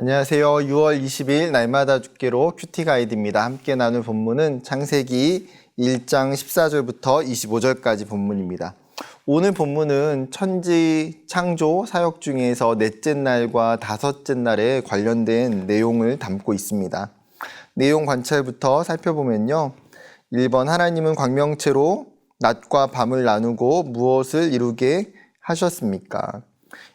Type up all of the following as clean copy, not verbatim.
안녕하세요. 6월 20일 날마다 죽기로 큐티 가이드입니다. 함께 나눌 본문은 창세기 1장 14절부터 25절까지 본문입니다. 오늘 본문은 천지 창조 사역 중에서 넷째 날과 다섯째 날에 관련된 내용을 담고 있습니다. 내용 관찰부터 살펴보면요. 1번 하나님은 광명체로 낮과 밤을 나누고 무엇을 이루게 하셨습니까?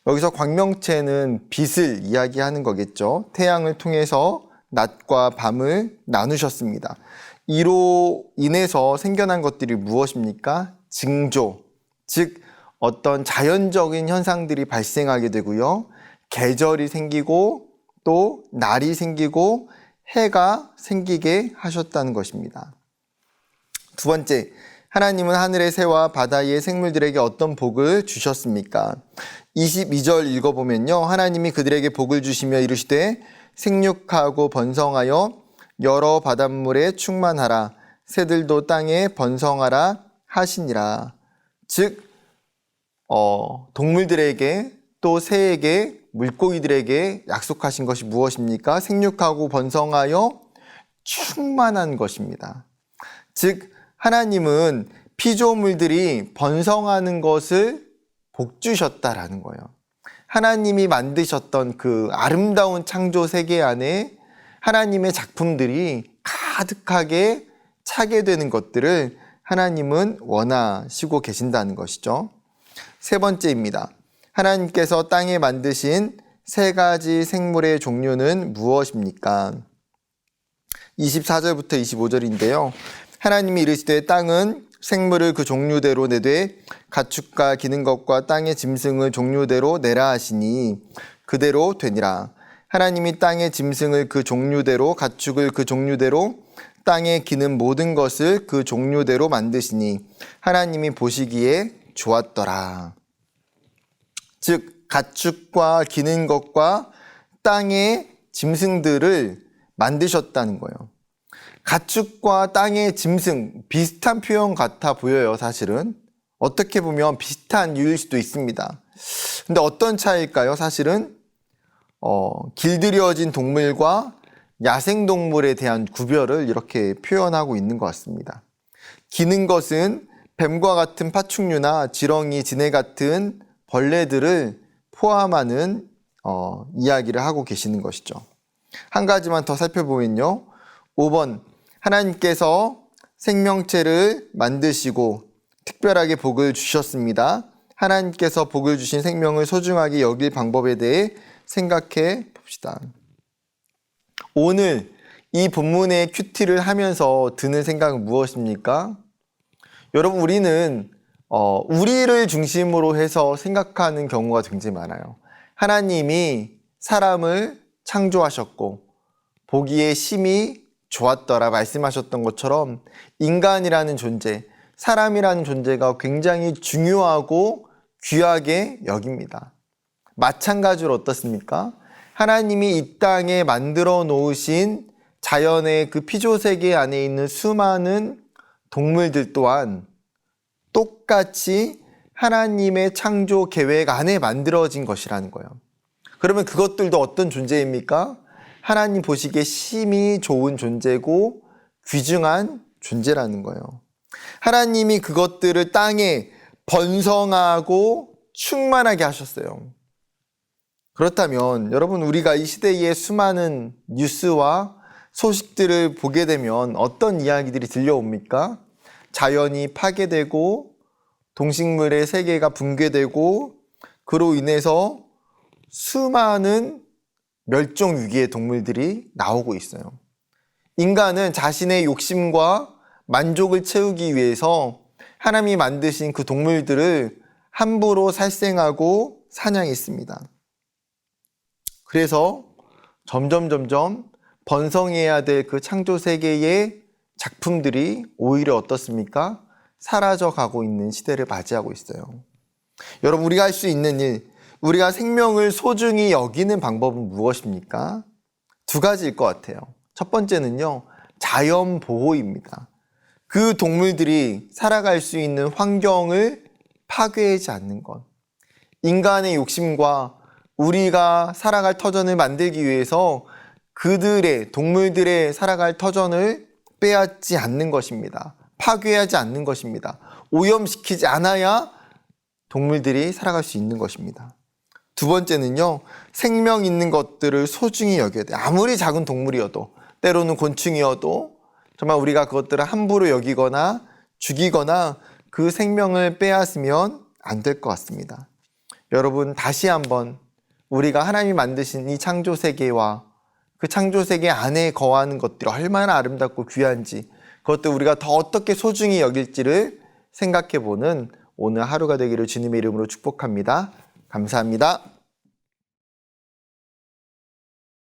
여기서 광명체는 빛을 이야기하는 거겠죠. 태양을 통해서 낮과 밤을 나누셨습니다. 이로 인해서 생겨난 것들이 무엇입니까? 징조, 즉 어떤 자연적인 현상들이 발생하게 되고요. 계절이 생기고 또 날이 생기고 해가 생기게 하셨다는 것입니다. 두 번째, 하나님은 하늘의 새와 바다의 생물들에게 어떤 복을 주셨습니까? 22절 읽어보면요. 하나님이 그들에게 복을 주시며 이르시되 생육하고 번성하여 여러 바닷물에 충만하라. 새들도 땅에 번성하라 하시니라. 즉 동물들에게 또 새에게 물고기들에게 약속하신 것이 무엇입니까? 생육하고 번성하여 충만한 것입니다. 즉 하나님은 피조물들이 번성하는 것을 복 주셨다라는 거예요. 하나님이 만드셨던 그 아름다운 창조 세계 안에 하나님의 작품들이 가득하게 차게 되는 것들을 하나님은 원하시고 계신다는 것이죠. 세 번째입니다. 하나님께서 땅에 만드신 세 가지 생물의 종류는 무엇입니까? 24절부터 25절인데요. 하나님이 이르시되 땅은 생물을 그 종류대로 내되 가축과 기는 것과 땅의 짐승을 종류대로 내라 하시니 그대로 되니라. 하나님이 땅의 짐승을 그 종류대로 가축을 그 종류대로 땅에 기는 모든 것을 그 종류대로 만드시니 하나님이 보시기에 좋았더라. 즉 가축과 기는 것과 땅의 짐승들을 만드셨다는 거예요. 가축과 땅의 짐승, 비슷한 표현 같아 보여요, 사실은. 어떻게 보면 비슷한 이유일 수도 있습니다. 근데 어떤 차이일까요? 사실은 길들여진 동물과 야생동물에 대한 구별을 이렇게 표현하고 있는 것 같습니다. 기는 것은 뱀과 같은 파충류나 지렁이, 지네 같은 벌레들을 포함하는 이야기를 하고 계시는 것이죠. 한 가지만 더 살펴보면요. 5번 하나님께서 생명체를 만드시고 특별하게 복을 주셨습니다. 하나님께서 복을 주신 생명을 소중하게 여길 방법에 대해 생각해 봅시다. 오늘 이 본문의 큐티를 하면서 드는 생각은 무엇입니까? 여러분, 우리는 우리를 중심으로 해서 생각하는 경우가 굉장히 많아요. 하나님이 사람을 창조하셨고 보기에 심히 좋았더라 말씀하셨던 것처럼 인간이라는 존재, 사람이라는 존재가 굉장히 중요하고 귀하게 여깁니다. 마찬가지로 어떻습니까? 하나님이 이 땅에 만들어 놓으신 자연의 그 피조세계 안에 있는 수많은 동물들 또한 똑같이 하나님의 창조 계획 안에 만들어진 것이라는 거예요. 그러면 그것들도 어떤 존재입니까? 하나님 보시기에 심히 좋은 존재고 귀중한 존재라는 거예요. 하나님이 그것들을 땅에 번성하고 충만하게 하셨어요. 그렇다면 여러분, 우리가 이 시대의 수많은 뉴스와 소식들을 보게 되면 어떤 이야기들이 들려옵니까? 자연이 파괴되고 동식물의 세계가 붕괴되고 그로 인해서 수많은 멸종 위기의 동물들이 나오고 있어요. 인간은 자신의 욕심과 만족을 채우기 위해서 하나님이 만드신 그 동물들을 함부로 살생하고 사냥했습니다. 그래서 점점 번성해야 될 그 창조 세계의 작품들이 오히려 어떻습니까? 사라져 가고 있는 시대를 맞이하고 있어요. 여러분, 우리가 할 수 있는 일, 우리가 생명을 소중히 여기는 방법은 무엇입니까? 두 가지일 것 같아요. 첫 번째는요, 자연 보호입니다. 그 동물들이 살아갈 수 있는 환경을 파괴하지 않는 것. 인간의 욕심과 우리가 살아갈 터전을 만들기 위해서 그들의, 동물들의 살아갈 터전을 빼앗지 않는 것입니다. 파괴하지 않는 것입니다. 오염시키지 않아야 동물들이 살아갈 수 있는 것입니다. 두 번째는요, 생명 있는 것들을 소중히 여겨야 돼요. 아무리 작은 동물이어도, 때로는 곤충이어도 정말 우리가 그것들을 함부로 여기거나 죽이거나 그 생명을 빼앗으면 안 될 것 같습니다. 여러분, 다시 한번 우리가 하나님이 만드신 이 창조 세계와 그 창조 세계 안에 거하는 것들이 얼마나 아름답고 귀한지, 그것도 우리가 더 어떻게 소중히 여길지를 생각해 보는 오늘 하루가 되기를 주님의 이름으로 축복합니다. 감사합니다.